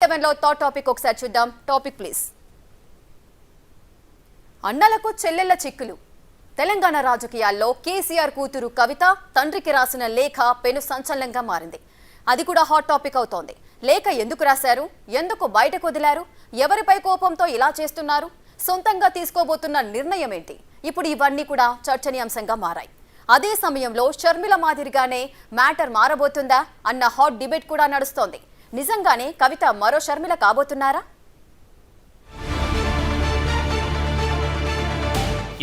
టీవీ7 లో thought topic ఒకసారి చూద్దాం. Topic please. అన్నలకు చెల్లెళ్ల చిక్కులు. తెలంగాణ రాజకీయాల్లో కేసీఆర్ కూతురు కవిత తండ్రికి రాసిన లేఖ పెను సంచలనంగా మారింది. అది కూడా హాట్ టాపిక్ అవుతోంది. లేఖ ఎందుకు రాశారు, ఎందుకు బయటకు వదిలారు, ఎవరిపై కోపంతో ఇలా చేస్తున్నారు, సొంతంగా తీసుకోబోతున్న నిర్ణయం ఏంటి? ఇప్పుడు ఇవన్నీ కూడా చర్చనీయాంశంగా మారాయి. అదే సమయంలో షర్మిల మాదిరిగానే మ్యాటర్ మారబోతుందా అన్న హాట్ డిబేట్ కూడా నడుస్తోంది. నిజంగానే కవిత మరో షర్మిల కాబోతున్నారా?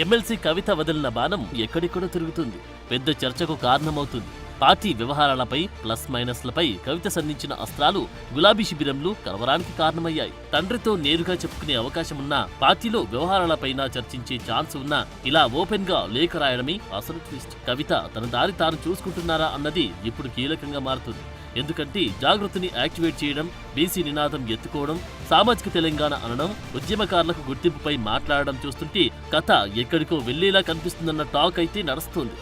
ఎమ్మెల్సీ కవిత వదిలిన బాణం ఎక్కడెక్కడో తిరుగుతుంది. పెద్ద చర్చకు కారణమవుతుంది. పార్టీ వ్యవహారాలపై ప్లస్ మైనస్లపై కవిత సంధించిన అస్త్రాలు గులాబీ శిబిరంలో కలవరానికి కారణమయ్యాయి. తండ్రితో నేరుగా చెప్పుకునే అవకాశం ఉన్నా, పార్టీలో వ్యవహారాలపైన చర్చించే ఛాన్స్ ఉన్నా ఇలా ఓపెన్ గా లేఖ రాయడమే అసలు ట్విస్ట్. కవిత తన దారి తాను చూసుకుంటున్నారా అన్నది ఇప్పుడు కీలకంగా మారుతుంది. ఎందుకంటే జాగృతిని యాక్టివేట్ చేయడం, బీసీ నినాదం ఎత్తుకోవడం, సామాజిక తెలంగాణ అనడం, ఉద్యమకారులకు గుర్తింపుపై మాట్లాడడం చూస్తుంటే కథ ఎక్కడికో వెళ్లేలా కనిపిస్తుందన్న టాక్ అయితే నడుస్తుంది.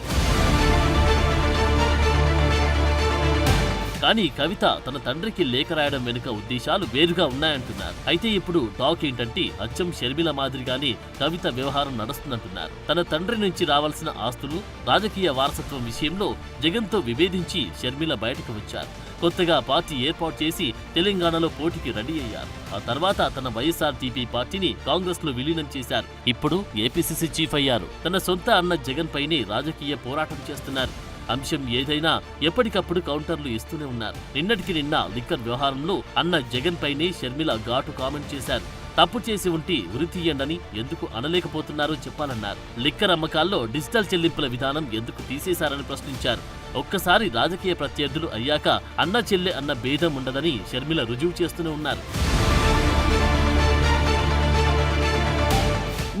కానీ కవిత తన తండ్రికి లేఖ రాయడం వెనుక ఉద్దేశాలు వేరుగా ఉన్నాయంటున్నారు. అయితే ఇప్పుడు టాక్ ఏంటంటే అచ్చం షర్మిల మాదిరిగానే కవిత వ్యవహారం నడుస్తుందంటున్నారు. తన తండ్రి నుంచి రావాల్సిన ఆస్తులు, రాజకీయ వారసత్వం విషయంలో జగన్తో విభేదించి షర్మిల బయటకు వచ్చారు. కొత్తగా పార్టీ ఏర్పాటు చేసి తెలంగాణలో పోటీకి రెడీ అయ్యారు. ఆ తర్వాత తన వైఎస్ఆర్టీపీ పార్టీని కాంగ్రెస్ లో విలీనం చేశారు. ఇప్పుడు ఏపీసీసీ చీఫ్ అయ్యారు. తన సొంత అన్న జగన్ పైనే రాజకీయ పోరాటం చేస్తున్నారు. అంశం ఏదైనా ఎప్పటికప్పుడు కౌంటర్లు ఇస్తూనే ఉన్నారు. నిన్నటికి నిన్న లిక్కర్ వ్యవహారంలో అన్న జగన్ పైనే షర్మిల ఘాటు కామెంట్ చేశారు. తప్పు చేసి ఉంటే ఉరి తీయండని ఎందుకు అనలేకపోతున్నారో చెప్పాలన్నారు. లిక్కర్ అమ్మకాల్లో డిజిటల్ చెల్లింపుల విధానం ఎందుకు తీసేశారని ప్రశ్నించారు. ఒక్కసారి రాజకీయ ప్రత్యర్థులు అయ్యాక అన్న చెల్లె అన్న భేదం ఉండదని షర్మిల రుజువు చేస్తూనే ఉన్నారు.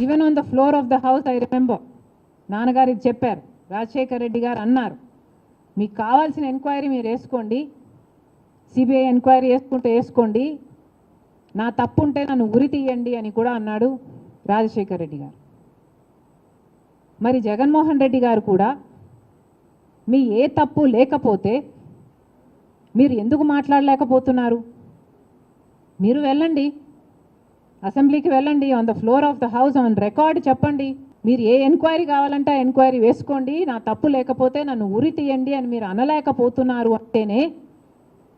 Even on the floor of the house I remember నాన్నగారికి చెప్పారు, రాజశేఖర్ రెడ్డి గారు అన్నారు, మీకు కావాల్సిన ఎంక్వైరీ మీరు వేసుకోండి, సిబిఐ ఎంక్వైరీ వేసుకుంటే వేసుకోండి, నా తప్పు ఉంటే నన్ను ఉరి తీయండి అని కూడా అన్నాడు రాజశేఖర్ రెడ్డి గారు. మరి జగన్మోహన్ రెడ్డి గారు కూడా మీ ఏ తప్పు లేకపోతే మీరు ఎందుకు మాట్లాడలేకపోతున్నారు? మీరు వెళ్ళండి, అసెంబ్లీకి వెళ్ళండి, on the floor of the house on record చెప్పండి, మీరు ఏ ఎంక్వైరీ కావాలంటే ఆ ఎంక్వైరీ వేసుకోండి, నా తప్పు లేకపోతే నన్ను ఉరి తీయండి అని మీరు అనలేకపోతున్నారు అంటేనే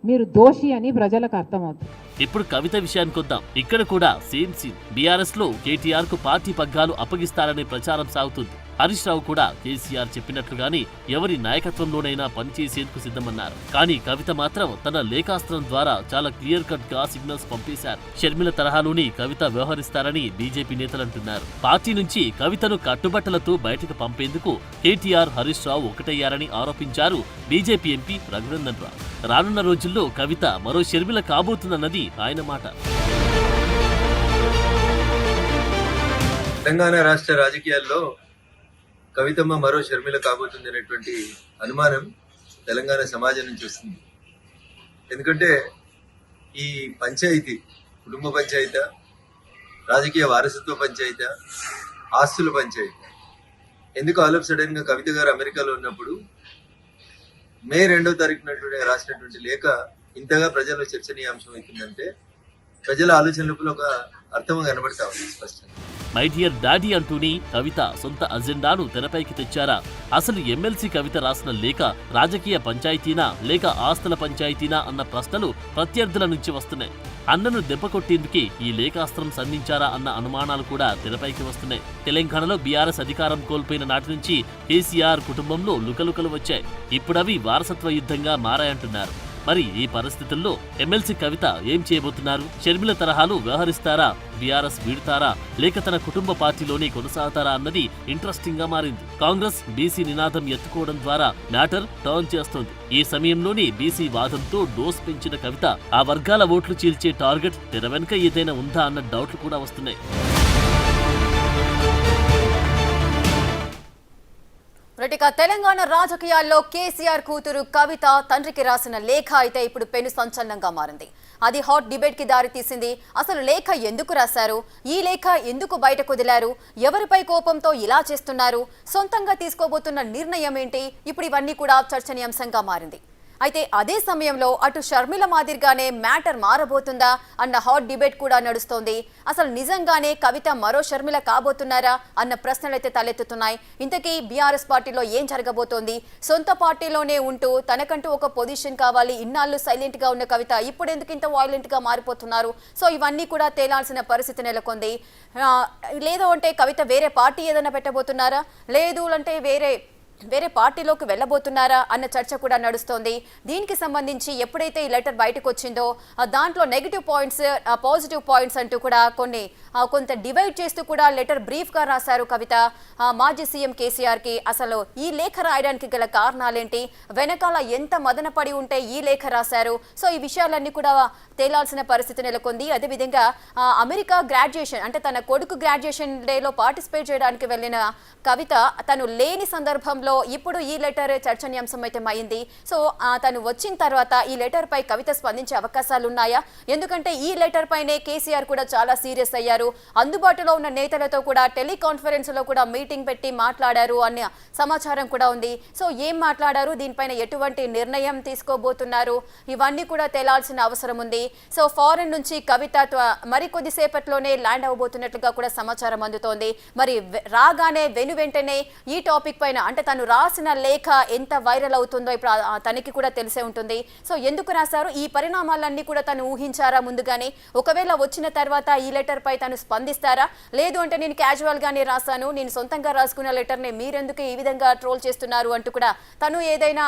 మీరు దోషి అని ప్రజలకు అర్థమవుతుంది. ఇప్పుడు కవిత విషయానికి వద్దాం. ఇక్కడ కూడా సేమ్ సీన్. బీఆర్ఎస్ లో కేటీఆర్ కు పార్టీ పగ్గాలు అప్పగిస్తారనే ప్రచారం సాగుతుంది. హరీష్ రావు కూడా కేసీఆర్ చెప్పినట్లుగానే ఎవరి నాయకత్వంలోనైనా పనిచేసేందుకు సిద్ధమన్నారు. కానీ కవిత మాత్రం తన లేఖాస్త్రం ద్వారా చాలా క్లియర్ కట్ గా సిగ్నల్స్ పంపేశారు. షర్మిల తరహాలోని కవిత వ్యవహరిస్తారని బీజేపీ నేతలు అంటున్నారు. పార్టీ నుంచి కవితను కట్టుబట్టలతో బయటకు పంపేందుకు కేటీఆర్, హరీష్ రావు ఒకటయ్యారని ఆరోపించారు బీజేపీ ఎంపీ రఘునందన్ రావు. రానున్న రోజుల్లో కవిత మరో షర్మిల కాబోతుందన్నది ఆయన మాట. తెలంగాణ రాష్ట్ర రాజకీయాల్లో కవితమ్మ మరో షర్మిల కాబోతుంది అనేటువంటి అనుమానం తెలంగాణ సమాజం నుంచి వస్తుంది. ఎందుకంటే ఈ పంచాయతీ, కుటుంబ పంచాయతీ, రాజకీయ వారసత్వ పంచాయతీ, ఆస్తుల పంచాయతీ, ఎందుకు ఆల్ ఆఫ్ సడన్ గా కవిత గారు అమెరికాలో ఉన్నప్పుడు మే 2వ తారీఖున రాసినటువంటి లేఖ ఇంతగా ప్రజల్లో చర్చనీయాంశం అవుతుందంటే ప్రజల ఆలోచనలో ఒక అర్థం కనబడతా ఉంది స్పష్టంగా. మై డియర్ డాడీ అంటూనే కవిత సొంత అజెండాను తెరపైకి తెచ్చారా? అసలు ఎమ్మెల్సీ కవిత రాసిన లేఖ రాజకీయ పంచాయతీనా లేక ఆస్తుల పంచాయతీనా అన్న ప్రశ్నలు ప్రత్యర్థుల నుంచి వస్తున్నాయి. అన్నను దెబ్బకొట్టేందుకే ఈ లేఖాస్త్రం సంధించారా అన్న అనుమానాలు కూడా తెరపైకి వస్తున్నాయి. తెలంగాణలో బీఆర్ఎస్ అధికారం కోల్పోయిన నాటి నుంచి కేసీఆర్ కుటుంబంలో లుకలుకలు వచ్చాయి. ఇప్పుడవి వారసత్వ యుద్ధంగా మారాయంటున్నారు. మరి ఈ పరిస్థితుల్లో ఎమ్మెల్సీ కవిత ఏం చేయబోతున్నారు? షర్మిల తరహాలు వ్యవహరిస్తారా? బీఆర్ఎస్ వీడుతారా లేక తన కుటుంబ పార్టీలోనే కొనసాగుతారా అన్నది ఇంట్రెస్టింగ్ గా మారింది. కాంగ్రెస్ బీసీ నినాదం ఎత్తుకోవడం ద్వారా మ్యాటర్ టర్న్ చేస్తోంది. ఈ సమయంలోనే బీసీ వాదంతో డోస్ పెంచిన కవిత ఆ వర్గాల ఓట్లు చీల్చే టార్గెట్ తెర వెనుక ఏదైనా ఉందా అన్న డౌట్లు కూడా వస్తున్నాయి. తెలంగాణ రాజకీయాల్లో కేసీఆర్ కూతురు కవిత తండ్రికి రాసిన లేఖ అయితే ఇప్పుడు పెను సంచలనంగా మారింది. అది హాట్ డిబేట్ కి దారి తీసింది. అసలు లేఖ ఎందుకు రాశారు, ఈ లేఖ ఎందుకు బయటకు వదిలారు, ఎవరిపై కోపంతో ఇలా చేస్తున్నారు, సొంతంగా తీసుకోబోతున్న నిర్ణయం ఏంటి? ఇప్పుడు ఇవన్నీ కూడా చర్చనీయాంశంగా మారింది. అయితే అదే సమయంలో అటు షర్మిల మాదిరిగానే మ్యాటర్ మారబోతుందా అన్న హాట్ డిబేట్ కూడా నడుస్తోంది. అసలు నిజంగానే కవిత మరో షర్మిల కాబోతున్నారా అన్న ప్రశ్నలైతే తలెత్తుతున్నాయి. ఇంతకీ బీఆర్ఎస్ పార్టీలో ఏం జరగబోతోంది? సొంత పార్టీలోనే ఉంటూ తనకంటూ ఒక పొజిషన్ కావాలి, ఇన్నాళ్ళు సైలెంట్ గా ఉన్న కవిత ఇప్పుడు ఎందుకు ఇంత వైలెంట్ గా మారిపోతున్నారు? సో ఇవన్నీ కూడా తేలాల్సిన పరిస్థితి నెలకొంది. లేదు అంటే కవిత వేరే పార్టీ ఏదైనా పెట్టబోతున్నారా, లేదు అంటే వేరే పార్టీలోకి వెళ్ళబోతున్నారా అన్న చర్చ కూడా నడుస్తోంది. దీనికి సంబంధించి ఎప్పుడైతే ఈ లెటర్ బయటకు వచ్చిందో దాంట్లో నెగిటివ్ పాయింట్స్, పాజిటివ్ పాయింట్స్ అంటూ కూడా కొంత డివైడ్ చేస్తూ కూడా లెటర్ బ్రీఫ్ గా రాశారు కవిత మాజీ సీఎం కేసీఆర్ కి. అసలు ఈ లేఖ రాయడానికి గల కారణాలేంటి, వెనకాల ఎంత మదన పడి ఉంటే ఈ లేఖ రాశారు? సో ఈ విషయాలన్నీ కూడా తేలాల్సిన పరిస్థితి నెలకొంది. అదేవిధంగా అమెరికా గ్రాడ్యుయేషన్ అంటే తన కొడుకు గ్రాడ్యుయేషన్ డేలో పార్టిసిపేట్ చేయడానికి వెళ్ళిన కవిత తను లేని సందర్భంలో ఇప్పుడు ఈ లెటర్ చర్చనీయాంశం అయితే అయింది. సో తను వచ్చిన తర్వాత ఈ లెటర్ పై కవిత స్పందించే అవకాశాలు ఉన్నాయా? ఎందుకంటే ఈ లెటర్ పైనే కేసీఆర్ కూడా చాలా సీరియస్ అయ్యారు. అందుబాటులో ఉన్న నేతలతో కూడా టెలికాన్ఫరెన్స్ లో కూడా మీటింగ్ పెట్టి మాట్లాడారు అన్న సమాచారం కూడా ఉంది. సో ఏం మాట్లాడారు, దీనిపైన ఎటువంటి నిర్ణయం తీసుకోబోతున్నారు, ఇవన్నీ కూడా తేలాల్సిన అవసరం ఉంది. సో ఫారెన్ నుంచి కవిత మరికొద్దిసేపట్లోనే ల్యాండ్ అవబోతున్నట్లుగా కూడా సమాచారం అందుతోంది. మరి రాగానే వెంటనే ఈ టాపిక్ పైన అంటే తను రాసిన లేఖ ఎంత వైరల్ అవుతుందో ఇప్పుడు తనకి కూడా తెలిసే ఉంటుంది. సో ఎందుకు రాశారు, ఈ పరిణామాలన్నీ కూడా తను ఊహించారా ముందుగానే? ఒకవేళ వచ్చిన తర్వాత ఈ లెటర్ పై తను స్పందిస్తారా? లేదు అంటే నేను క్యాజువల్ గానే రాశాను, నేను సొంతంగా రాసుకున్న లెటర్ని మీరెందుకు ఈ విధంగా ట్రోల్ చేస్తున్నారు అంటూ కూడా తను ఏదైనా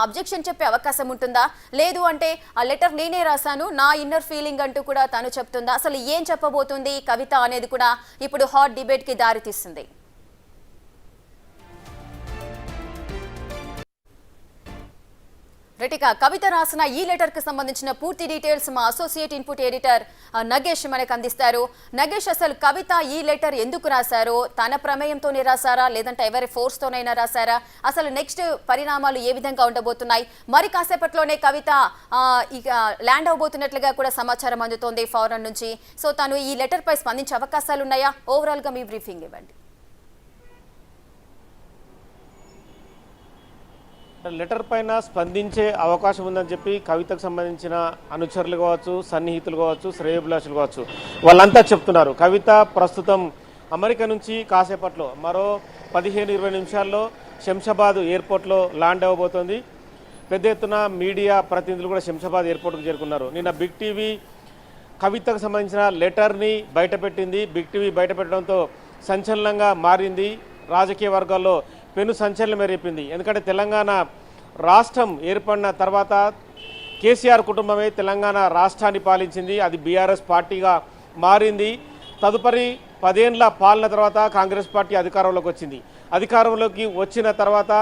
అబ్జెక్షన్ చెప్పే అవకాశం ఉంటుందా? లేదు అంటే ఆ లెటర్ నేనే రాశాను, నా ఇన్నర్ ఫీలింగ్ అంటూ కూడా తను చెప్తుందా? అసలు ఏం చెప్పబోతుంది కవిత అనేది కూడా ఇప్పుడు హాట్ డిబేట్ కి దారితీస్తుంది. రెటికా కవిత రాసిన ఈ లెటర్ కి సంబంధించిన పూర్తి డీటెయిల్స్ మా అసోసియేట్ ఇన్పుట్ ఎడిటర్ నగేష్ మనకు అందిస్తారు. నగేష్, అసలు కవిత ఈ లెటర్ ఎందుకు రాశారు? తన ప్రమేయంతోనే రాశారా, లేదంటే ఎవరి ఫోర్స్ తోనైనా రాశారా? అసలు నెక్స్ట్ పరిణామాలు ఏ విధంగా ఉండబోతున్నాయి? మరి కాసేపట్లోనే కవిత ఇక ల్యాండ్ అవబోతున్నట్లుగా కూడా సమాచారం అందుతోంది ఫారెన్ నుంచి. సో తను ఈ లెటర్ పై స్పందించే అవకాశాలు ఉన్నాయా? ఓవరాల్ గా మీ బ్రీఫింగ్ ఇవ్వండి. లెటర్ పైన స్పందించే అవకాశం ఉందని చెప్పి కవితకు సంబంధించిన అనుచరులు కావచ్చు, సన్నిహితులు కావచ్చు, శ్రేయోభిలాషులు కావచ్చు, వాళ్ళంతా చెప్తున్నారు. కవిత ప్రస్తుతం అమెరికా నుంచి కాసేపట్లో మరో 15-20 నిమిషాల్లో శంషాబాద్ ఎయిర్పోర్ట్లో ల్యాండ్ అవ్వబోతోంది. పెద్ద ఎత్తున మీడియా ప్రతినిధులు కూడా శంషాబాద్ ఎయిర్పోర్ట్కు చేరుకున్నారు. నిన్న బిగ్ టీవీ కవితకు సంబంధించిన లెటర్ని బయటపెట్టింది. బిగ్ టీవీ బయటపెట్టడంతో సంచలనంగా మారింది. రాజకీయ వర్గాల్లో పెను సంచలనం రేపింది. ఎందుకంటే తెలంగాణ రాష్ట్రం ఏర్పడిన తర్వాత కేసీఆర్ కుటుంబమే తెలంగాణ రాష్ట్రాన్ని పాలించింది. అది బీఆర్ఎస్ పార్టీగా మారింది. తదుపరి 10 ఏళ్ల పాలన తర్వాత కాంగ్రెస్ పార్టీ అధికారంలోకి వచ్చింది. అధికారంలోకి వచ్చిన తర్వాత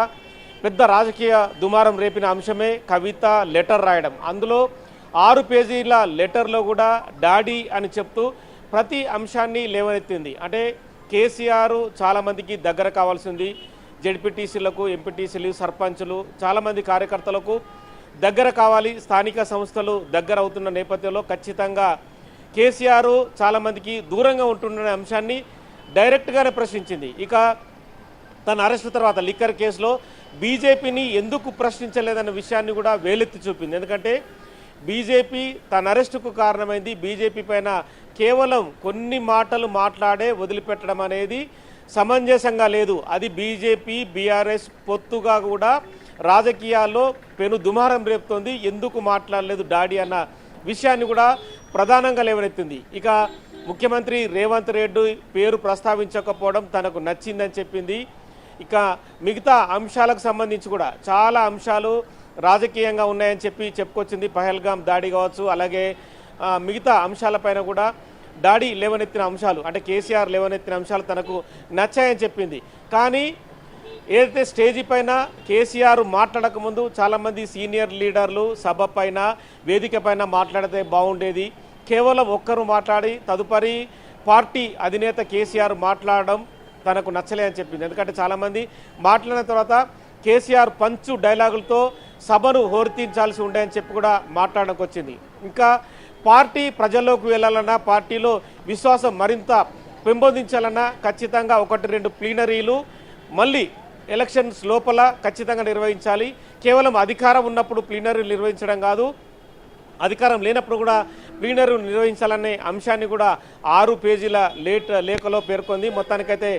పెద్ద రాజకీయ దుమారం రేపిన అంశమే కవిత లెటర్ రాయడం. అందులో 6 పేజీల లెటర్లో కూడా డాడీ అని చెప్తూ ప్రతి అంశాన్ని లేవనెత్తింది. అంటే కేసీఆర్ చాలామందికి దగ్గర కావాల్సింది. జెడ్పీటీసీలకు, ఎంపీటీసీలు, సర్పంచులు, చాలామంది కార్యకర్తలకు దగ్గర కావాలి. స్థానిక సంస్థలు దగ్గర అవుతున్న నేపథ్యంలో ఖచ్చితంగా కేసీఆర్ చాలామందికి దూరంగా ఉంటున్న అంశాన్ని డైరెక్ట్గానే ప్రశ్నించింది. ఇక తన అరెస్టు తర్వాత లిక్కర్ కేసులో బీజేపీని ఎందుకు ప్రశ్నించలేదన్న విషయాన్ని కూడా వేలెత్తి చూపింది. ఎందుకంటే బీజేపీ తన అరెస్టుకు కారణమైంది. బీజేపీ పైన కేవలం కొన్ని మాటలు మాట్లాడే వదిలిపెట్టడం అనేది సమంజసంగా లేదు. అది బీజేపీ బీఆర్ఎస్ పొత్తుగా కూడా రాజకీయాల్లో పెను దుమారం రేపుతోంది. ఎందుకు మాట్లాడలేదు డాడీ అన్న విషయాన్ని కూడా ప్రధానంగా లేవనెత్తింది. ఇక ముఖ్యమంత్రి రేవంత్ రెడ్డి పేరు ప్రస్తావించకపోవడం తనకు నచ్చిందని చెప్పింది. ఇక మిగతా అంశాలకు సంబంధించి కూడా చాలా అంశాలు రాజకీయంగా ఉన్నాయని చెప్పుకొచ్చింది. పహల్గాం దాడి కావచ్చు, అలాగే మిగతా అంశాలపైన కూడా డాడీ లేవనెత్తిన అంశాలు అంటే కేసీఆర్ లేవనెత్తిన అంశాలు తనకు నచ్చాయని చెప్పింది. కానీ ఏదైతే స్టేజీ పైన కేసీఆర్ మాట్లాడకముందు చాలామంది సీనియర్ లీడర్లు సభ పైన, వేదిక పైన మాట్లాడితే బాగుండేది. కేవలం ఒక్కరు మాట్లాడి తదుపరి పార్టీ అధినేత కేసీఆర్ మాట్లాడడం తనకు నచ్చలే అని చెప్పింది. ఎందుకంటే చాలామంది మాట్లాడిన తర్వాత కేసీఆర్ పంచు డైలాగులతో సభను హోరెత్తించాల్సి ఉండేదని చెప్పి కూడా మాట్లాడడానికి వచ్చింది. ఇంకా పార్టీ ప్రజల్లోకి వెళ్ళాలన్నా, పార్టీలో విశ్వాసం మరింత పెంపొందించాలన్నా ఖచ్చితంగా 1-2 ప్లీనరీలు మళ్ళీ ఎలక్షన్స్ లోపల ఖచ్చితంగా నిర్వహించాలి. కేవలం అధికారం ఉన్నప్పుడు ప్లీనరీ నిర్వహించడం కాదు, అధికారం లేనప్పుడు కూడా ప్లీనరీ నిర్వహించాలనే అంశాన్ని కూడా 6 పేజీల లేఖలో పేర్కొంది. మొత్తానికైతే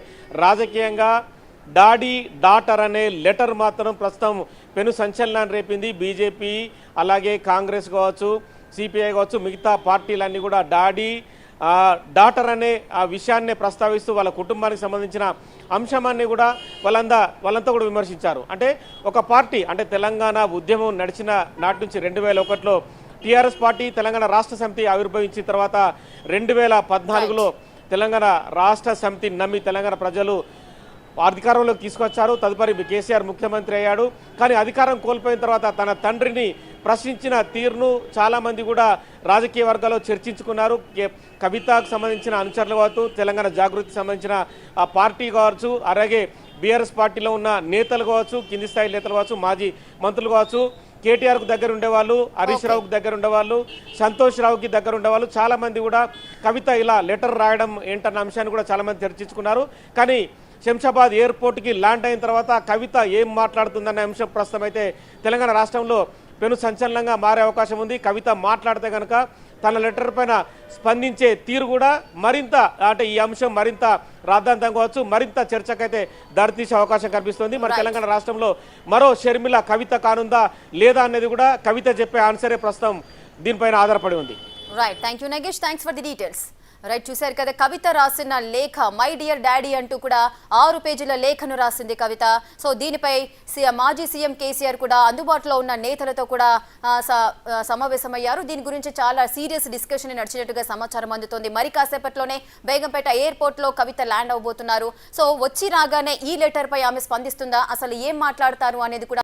రాజకీయంగా డాడీ డాటర్ అనే లెటర్ మాత్రం ప్రస్తుతం పెను సంచలనాన్ని రేపింది. బీజేపీ అలాగే కాంగ్రెస్ కావచ్చు, సిపిఐ కావచ్చు, మిగతా పార్టీలన్నీ కూడా డాడీ డాటర్ అనే ఆ విషయాన్నే ప్రస్తావిస్తూ వాళ్ళ కుటుంబానికి సంబంధించిన అంశాన్ని కూడా వాళ్ళంతా కూడా విమర్శించారు. అంటే ఒక పార్టీ అంటే తెలంగాణ ఉద్యమం నడిచిన నాటి నుంచి 2001లో టీఆర్ఎస్ పార్టీ తెలంగాణ రాష్ట్ర సమితి ఆవిర్భవించిన తర్వాత 2014లో తెలంగాణ రాష్ట్ర సమితిని నమ్మి తెలంగాణ ప్రజలు అధికారంలోకి తీసుకొచ్చారు. తదుపరి కేసీఆర్ ముఖ్యమంత్రి అయ్యాడు. కానీ అధికారం కోల్పోయిన తర్వాత తన తండ్రిని ప్రశ్నించిన తీరును చాలామంది కూడా రాజకీయ వర్గాల్లో చర్చించుకున్నారు. కవితకు సంబంధించిన అనుచరులు కావచ్చు, తెలంగాణ జాగృతికి సంబంధించిన ఆ పార్టీ కావచ్చు, అలాగే బీఆర్ఎస్ పార్టీలో ఉన్న నేతలు కావచ్చు, కింది స్థాయి నేతలు కావచ్చు, మాజీ మంత్రులు కావచ్చు, కేటీఆర్కు దగ్గర ఉండేవాళ్ళు, హరీష్ రావుకి దగ్గర ఉండేవాళ్ళు, సంతోష్ రావుకి దగ్గర ఉండేవాళ్ళు, చాలామంది కూడా కవిత ఇలా లెటర్ రాయడం ఏంటన్న అంశాన్ని కూడా చాలామంది చర్చించుకున్నారు. కానీ శంషాబాద్ ఎయిర్పోర్ట్కి ల్యాండ్ అయిన తర్వాత కవిత ఏం మాట్లాడుతుందనే అంశం ప్రస్తుతం అయితే తెలంగాణ రాష్ట్రంలో పెను సంచలనంగా మారే అవకాశం ఉంది. కవిత మాట్లాడితే కనుక తన లెటర్ పైన స్పందించే తీరు కూడా మరింత అంటే ఈ అంశం మరింత రాద్ధాంతం కావచ్చు, మరింత చర్చకైతే దారితీసే అవకాశం కనిపిస్తుంది. మరి తెలంగాణ రాష్ట్రంలో మరో షర్మిల కవిత కానుందా లేదా అనేది కూడా కవిత చెప్పే ఆన్సరే ప్రస్తుతం దీనిపైన ఆధారపడి ఉంది. Right, thank you Nagesh, thanks for the details. Right, చూశారు కదా కవిత రాసిన లేఖ, మై డియర్ డాడీ అంటూ కూడా 6 పేజీల లేఖను రాసింది కవిత. సో దీనిపై మాజీ సీఎం కేసీఆర్ కూడా అందుబాటులో ఉన్న నేతలతో కూడా సమావేశమయ్యారు. దీని గురించి చాలా సీరియస్ డిస్కషన్ నడిచినట్టుగా సమాచారం అందుతోంది. మరి కాసేపట్లోనే బేగంపేట ఎయిర్పోర్ట్లో కవిత ల్యాండ్ అవబోతున్నారు. సో వచ్చి రాగానే ఈ లెటర్ పై ఆమె స్పందిస్తుందా, అసలు ఏం మాట్లాడతారు అనేది కూడా